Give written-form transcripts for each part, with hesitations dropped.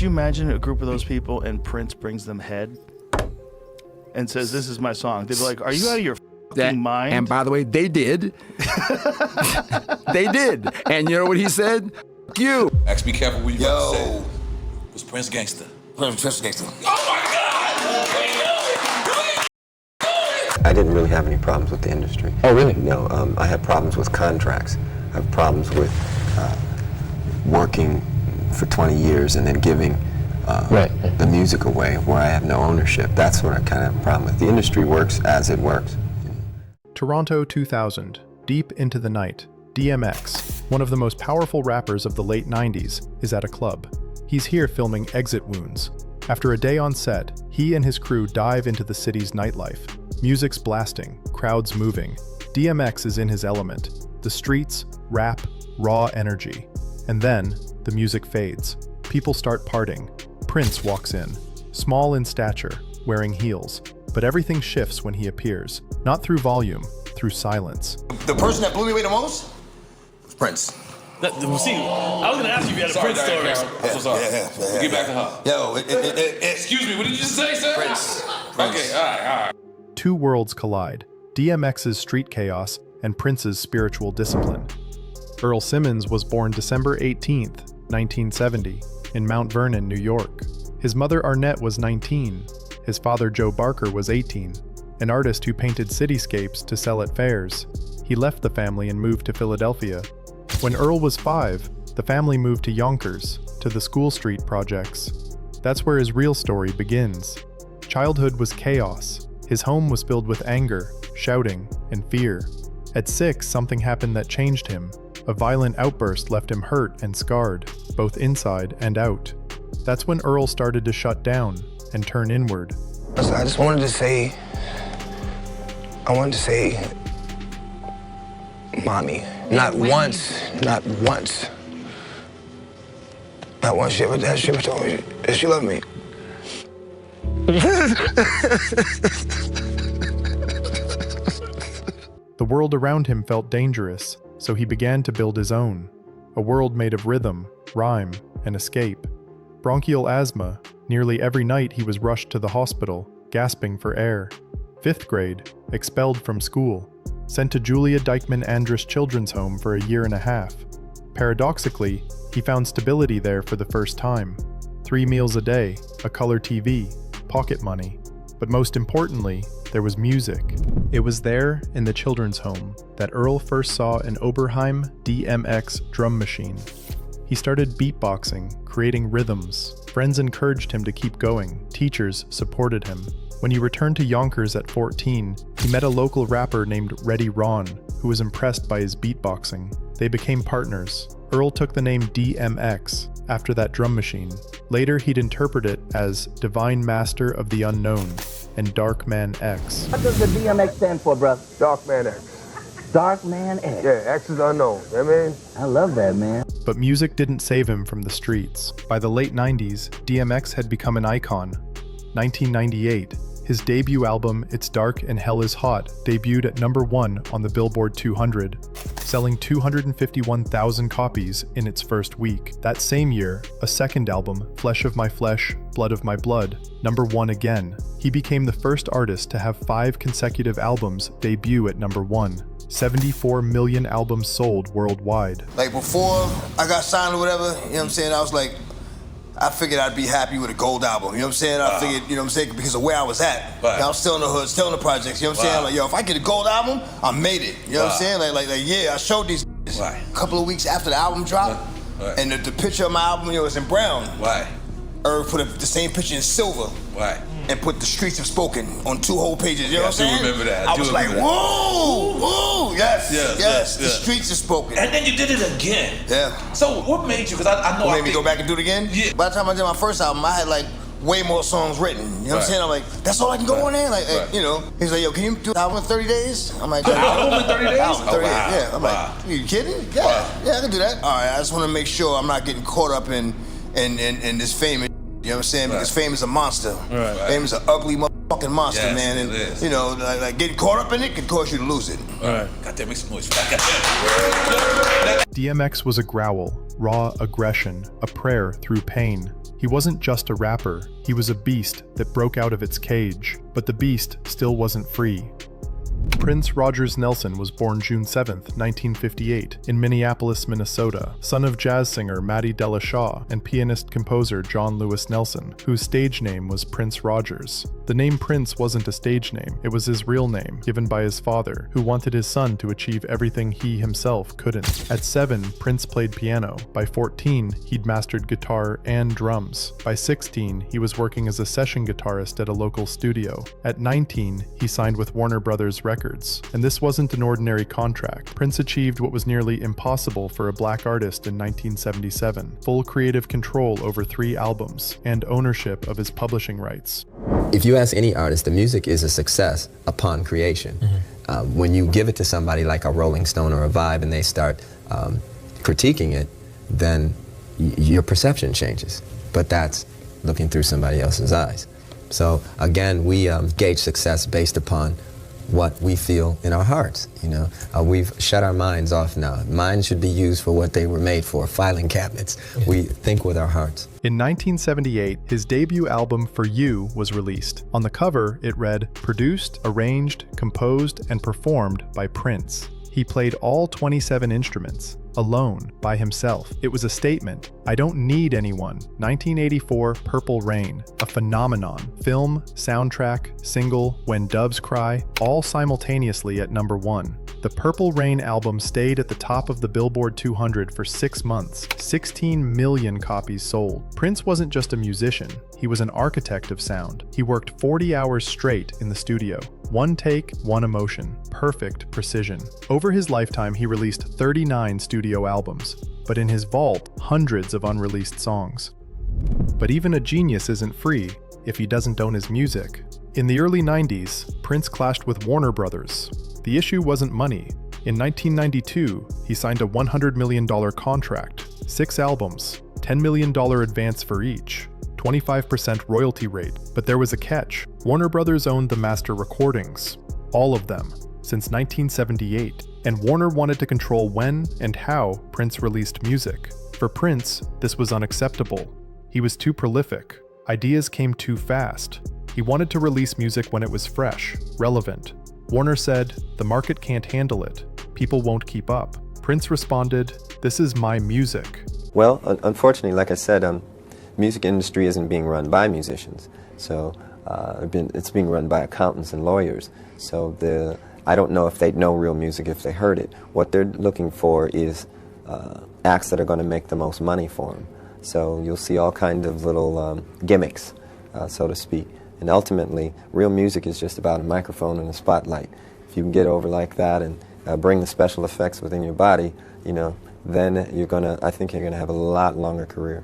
you imagine a group of those people and Prince brings them head and says, "This is my song"? They'd be like, "Are you out of your fucking mind?" And by the way, they did. They did. And you know what he said? F you. Ask, be careful what you about to say. Was Prince gangster? Prince gangster. Oh my God! I didn't really have any problems with the industry. Oh, really? No, I had problems with contracts. I have problems with working for 20 years and then giving the music away where I have no ownership. That's what I kind of have a problem with. The industry works as it works. Toronto 2000, deep into the night, DMX, one of the most powerful rappers of the late 90s, is at a club. He's here filming Exit Wounds. After a day on set, he and his crew dive into the city's nightlife. Music's blasting, crowds moving. DMX is in his element. The streets, rap, raw energy. And then, the music fades. People start parting. Prince walks in, small in stature, wearing heels. But everything shifts when he appears, not through volume, through silence. The person that blew me away the most was Prince. See, I was going to ask you if you had a Prince story. I'm so sorry. We'll get back to her. Yo, excuse me, what did you just say, sir? Prince. Okay, all right. Two worlds collide, DMX's street chaos and Prince's spiritual discipline. Earl Simmons was born December 18th, 1970, in Mount Vernon, New York. His mother Arnett was 19. His father Joe Barker was 18, an artist who painted cityscapes to sell at fairs. He left the family and moved to Philadelphia. When Earl was 5, the family moved to Yonkers, to the School Street projects. That's where his real story begins. Childhood was chaos. His home was filled with anger, shouting, and fear. At 6, something happened that changed him. A violent outburst left him hurt and scarred, both inside and out. That's when Earl started to shut down and turn inward. I just wanted to say, mommy. Not once. She ever told me that she loved me. The world around him felt dangerous, so he began to build his own. A world made of rhythm, rhyme, and escape. Bronchial asthma, nearly every night he was rushed to the hospital, gasping for air. 5th grade, expelled from school. Sent to Julia Dykeman Andrus Children's Home for a year and a half. Paradoxically, he found stability there for the first time. 3 meals a day, a color TV, pocket money. But most importantly, there was music. It was there, in the children's home, that Earl first saw an Oberheim DMX drum machine. He started beatboxing, creating rhythms. Friends encouraged him to keep going. Teachers supported him. When he returned to Yonkers at 14, he met a local rapper named Reddy Ron, who was impressed by his beatboxing. They became partners. Earl took the name DMX after that drum machine. Later, he'd interpret it as Divine Master of the Unknown and Dark Man X. What does the DMX stand for, brother? Dark Man X. Dark Man X. Yeah, X is unknown. You know what I mean? I love that, man. But music didn't save him from the streets. By the late 90s, DMX had become an icon. 1998, his debut album, It's Dark and Hell is Hot, debuted at #1 on the Billboard 200, selling 251,000 copies in its first week. That same year, a second album, Flesh of My Flesh, Blood of My Blood, #1 again. He became the first artist to have 5 consecutive albums debut at #1. 74 million albums sold worldwide. Like before I got signed or whatever, you know what I'm saying, I figured I'd be happy with a gold album, you know what I'm saying? I figured, you know what I'm saying, because of where I was at. Right. I was still in the hood, still in the projects, you know what I'm saying? Like, yo, if I get a gold album, I made it, you know what I'm saying? Like, yeah, I showed these a couple of weeks after the album dropped, and the picture of my album, you know, was in brown. Right. Irv put the same picture in silver. Right. And put The Streets Have Spoken on 2 whole pages, you know what I'm saying? I do remember that. I was like, whoa, yes, The Streets Have Spoken. And then you did it again. Yeah. So what made you, because I know What made me go back and do it again? Yeah. By the time I did my first album, I had like way more songs written. You know what I'm saying? I'm like, that's all I can go on there? Like, you know, he's like, yo, can you do an album in 30 days? I'm like, album in 30 days? Album in 30 days, wow. yeah. I'm like, are you kidding? Yeah, I can do that. All right, I just want to make sure I'm not getting caught up in this fame. You know what I'm saying? Because fame is a monster. Fame is an ugly motherfucking monster, man. And, you know, like getting caught up in it can cause you to lose it. Goddamn, make some noise. DMX was a growl, raw aggression, a prayer through pain. He wasn't just a rapper, he was a beast that broke out of its cage, but the beast still wasn't free. Prince Rogers Nelson was born June 7, 1958, in Minneapolis, Minnesota, son of jazz singer Matty Della Shaw and pianist-composer John Lewis Nelson, whose stage name was Prince Rogers. The name Prince wasn't a stage name, it was his real name, given by his father, who wanted his son to achieve everything he himself couldn't. At 7, Prince played piano. By 14, he'd mastered guitar and drums. By 16, he was working as a session guitarist at a local studio. At 19, he signed with Warner Brothers Records. And this wasn't an ordinary contract. Prince achieved what was nearly impossible for a black artist in 1977, full creative control over 3 albums, and ownership of his publishing rights. If you ask any artist, the music is a success upon creation. When you give it to somebody like a Rolling Stone or a Vibe and they start critiquing it, then your perception changes. But that's looking through somebody else's eyes. So again, we gauge success based upon what we feel in our hearts. We've shut our minds off now. Minds should be used for what they were made for, filing cabinets. We think with our hearts. In 1978, his debut album For You was released. On the cover, it read, "Produced, arranged, composed, and performed by Prince." He played all 27 instruments, alone, by himself. It was a statement. I don't need anyone. 1984 Purple Rain, a phenomenon. Film, soundtrack, single, When Doves Cry, all simultaneously at number 1. The Purple Rain album stayed at the top of the Billboard 200 for 6 months, 16 million copies sold. Prince wasn't just a musician, he was an architect of sound. He worked 40 hours straight in the studio. One take, one emotion, perfect precision. Over his lifetime, he released 39 studio albums, but in his vault, hundreds of unreleased songs. But even a genius isn't free if he doesn't own his music. In the early 90s, Prince clashed with Warner Brothers. The issue wasn't money. In 1992, he signed a $100 million contract, 6 albums, $10 million advance for each, 25% royalty rate. But there was a catch. Warner Brothers owned the master recordings, all of them, since 1978, and Warner wanted to control when and how Prince released music. For Prince, this was unacceptable. He was too prolific. Ideas came too fast. He wanted to release music when it was fresh, relevant. Warner said, "The market can't handle it. People won't keep up." Prince responded, "This is my music." Well, unfortunately, like I said, music industry isn't being run by musicians. So it's being run by accountants and lawyers. So I don't know if they'd know real music if they heard it. What they're looking for is acts that are going to make the most money for them. So you'll see all kinds of little gimmicks, so to speak. And ultimately, real music is just about a microphone and a spotlight. If you can get over like that and bring the special effects within your body, then I think you're gonna have a lot longer career.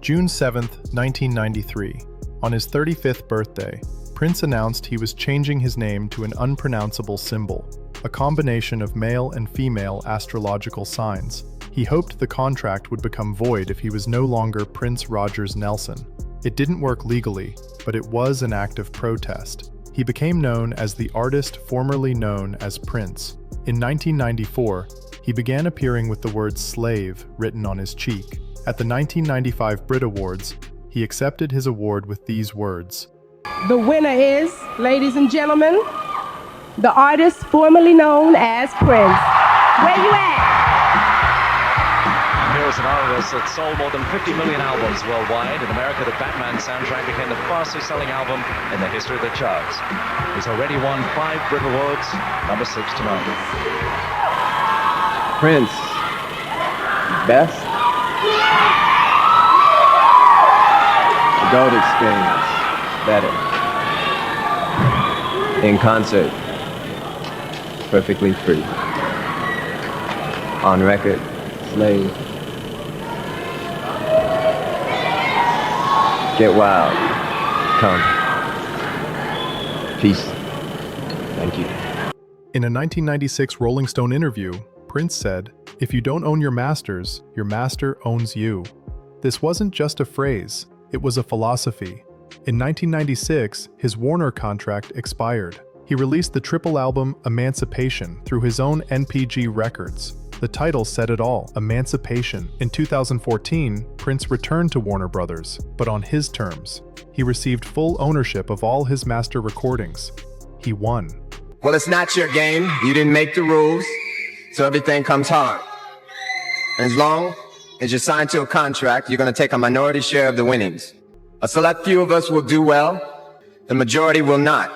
June 7th, 1993. On his 35th birthday, Prince announced he was changing his name to an unpronounceable symbol, a combination of male and female astrological signs. He hoped the contract would become void if he was no longer Prince Rogers Nelson. It didn't work legally, but it was an act of protest. He became known as the artist formerly known as Prince. In 1994, he began appearing with the word slave written on his cheek. At the 1995 Brit Awards, he accepted his award with these words. The winner is, ladies and gentlemen, the artist formerly known as Prince. Where you at? Here's an artist that sold more than 50 million albums worldwide. In America, the Batman soundtrack became the fastest selling album in the history of the charts. He's already won 5 Brit Awards, number 6 tonight. Prince, best adult experience, better. In concert, perfectly free. On record, slave. Get wild. Come. Peace. Thank you. In a 1996 Rolling Stone interview, Prince said, "If you don't own your masters, your master owns you." This wasn't just a phrase, it was a philosophy. In 1996, his Warner contract expired. He released the triple album Emancipation through his own NPG Records. The title said it all, Emancipation. In 2014, Prince returned to Warner Brothers, but on his terms. He received full ownership of all his master recordings. He won. Well, it's not your game. You didn't make the rules, so everything comes hard. And as long as you're signed to a contract, you're going to take a minority share of the winnings. A select few of us will do well, the majority will not.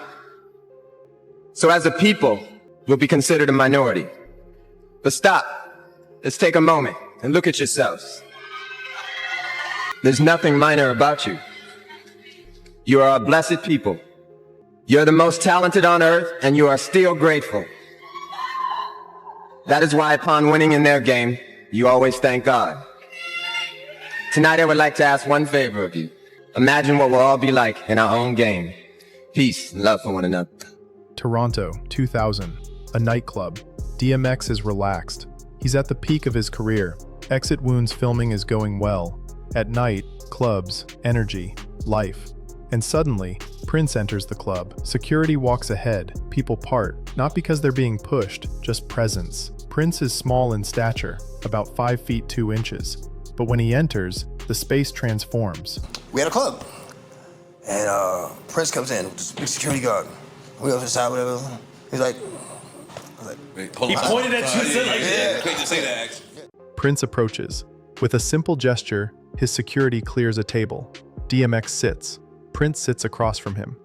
So as a people, we'll be considered a minority. But stop. Let's take a moment and look at yourselves. There's nothing minor about you. You are a blessed people. You're the most talented on earth, and you are still grateful. That is why upon winning in their game, you always thank God. Tonight I would like to ask one favor of you. Imagine what we'll all be like in our own game. Peace and love for one another. Toronto, 2000. A nightclub. DMX is relaxed. He's at the peak of his career. Exit Wounds filming is going well. At night, clubs, energy, life. And suddenly, Prince enters the club. Security walks ahead. People part, not because they're being pushed, just presence. Prince is small in stature, about 5 feet 2 inches. But when he enters, the space transforms. We had a club, and Prince comes in with this big security guard. We go to the side, whatever. He's like, he pointed at you and said like, yeah, great to say that, actually. Prince approaches. With a simple gesture, his security clears a table. DMX sits. Prince sits across from him.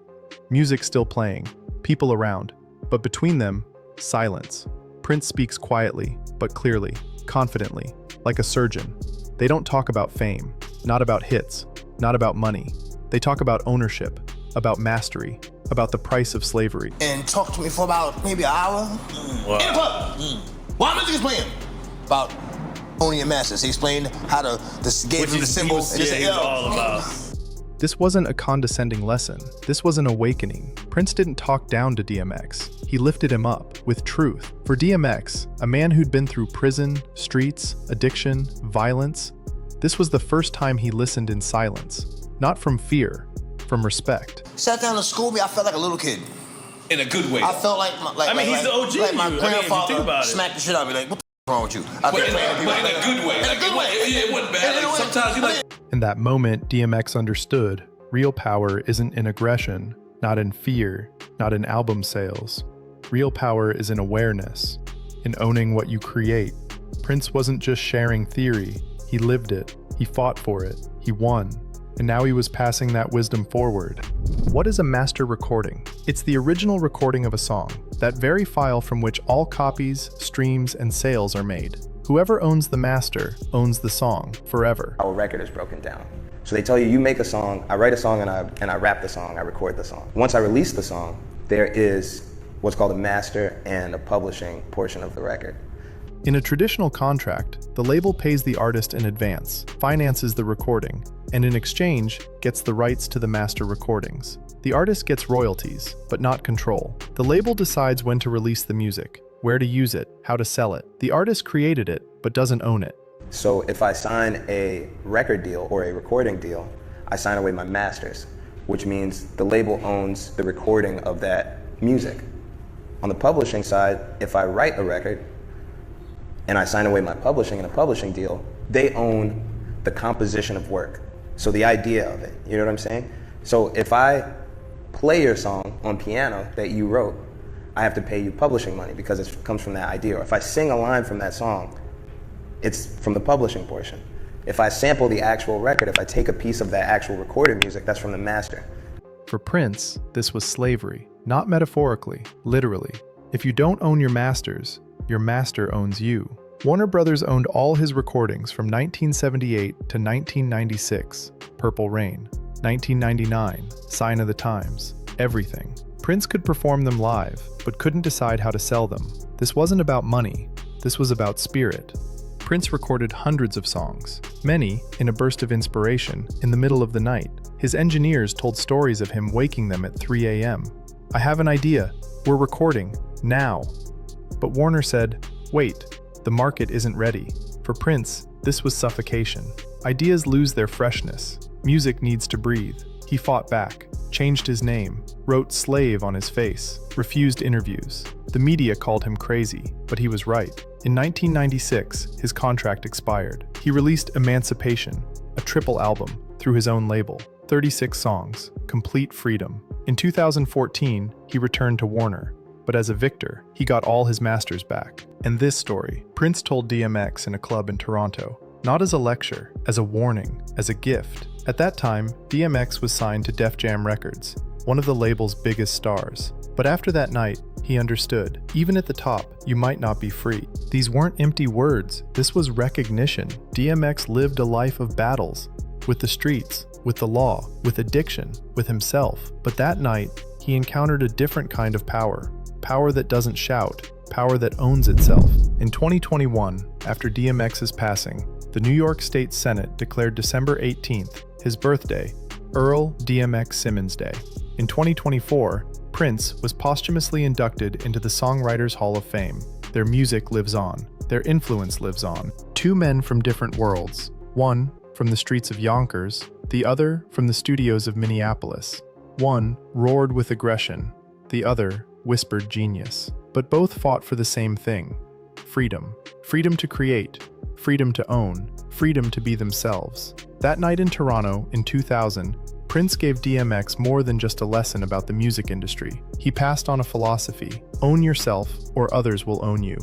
Music still playing, people around, but between them, silence. Prince speaks quietly, but clearly, confidently, like a surgeon. They don't talk about fame, not about hits, not about money. They talk about ownership, about mastery, about the price of slavery. And talked to me for about maybe an hour. Wow. In the club. While music is playing. About owning your masters. He explained how to gave him the symbol. And just said, all about. This wasn't a condescending lesson. This was an awakening. Prince didn't talk down to DMX. He lifted him up with truth. For DMX, a man who'd been through prison, streets, addiction, violence, this was the first time he listened in silence. Not from fear, from respect. Sat down to school me, I felt like a little kid. In a good way. I felt like he's the OG. Like my grandfather think about it. smacked the shit out of me. Like, what the wrong with you? But in a good way. In a good way. Yeah, it wasn't bad. Like, sometimes you like. In that moment, DMX understood real power isn't in aggression, not in fear, not in album sales. Real power is in awareness, in owning what you create. Prince wasn't just sharing theory, he lived it, he fought for it, he won, and now he was passing that wisdom forward. What is a master recording? It's the original recording of a song, that very file from which all copies, streams, and sales are made. Whoever owns the master owns the song forever. Our record is broken down. So they tell you, you make a song, I write a song and I rap the song, I record the song. Once I release the song, there is what's called a master and a publishing portion of the record. In a traditional contract, the label pays the artist in advance, finances the recording, and in exchange, gets the rights to the master recordings. The artist gets royalties, but not control. The label decides when to release the music, where to use it, how to sell it. The artist created it, but doesn't own it. So if I sign a record deal or a recording deal, I sign away my masters, which means the label owns the recording of that music. On the publishing side, if I write a record and I sign away my publishing in a publishing deal, they own the composition of work. So the idea of it, you know what I'm saying? So if I play your song on piano that you wrote, I have to pay you publishing money because it comes from that idea. Or if I sing a line from that song, it's from the publishing portion. If I sample the actual record, if I take a piece of that actual recorded music, that's from the master. For Prince, this was slavery, not metaphorically, literally. If you don't own your masters, your master owns you. Warner Brothers owned all his recordings from 1978 to 1996, Purple Rain, 1999, Sign of the Times, everything. Prince could perform them live, but couldn't decide how to sell them. This wasn't about money, this was about spirit. Prince recorded hundreds of songs, many in a burst of inspiration in the middle of the night. His engineers told stories of him waking them at 3 a.m. I have an idea, we're recording, now. But Warner said, wait, the market isn't ready. For Prince, this was suffocation. Ideas lose their freshness. Music needs to breathe. He fought back, changed his name, wrote slave on his face, refused interviews. The media called him crazy, but he was right. In 1996, his contract expired. He released Emancipation, a triple album, through his own label. 36 songs, complete freedom. In 2014, he returned to Warner, but as a victor, he got all his masters back. And this story, Prince told DMX in a club in Toronto, not as a lecture, as a warning, as a gift. At that time, DMX was signed to Def Jam Records, one of the label's biggest stars. But after that night, he understood, even at the top, you might not be free. These weren't empty words, this was recognition. DMX lived a life of battles, with the streets, with the law, with addiction, with himself. But that night, he encountered a different kind of power. Power that doesn't shout, power that owns itself. In 2021, after DMX's passing, the New York State Senate declared December 18th, his birthday, Earl DMX Simmons Day. In 2024, Prince was posthumously inducted into the Songwriters Hall of Fame. Their music lives on. Their influence lives on. Two men from different worlds. One from the streets of Yonkers, the other from the studios of Minneapolis. One roared with aggression, the other whispered genius. But both fought for the same thing: freedom. Freedom to create, freedom to own, freedom to be themselves. That night in Toronto in 2000, Prince gave DMX more than just a lesson about the music industry. He passed on a philosophy: own yourself or others will own you.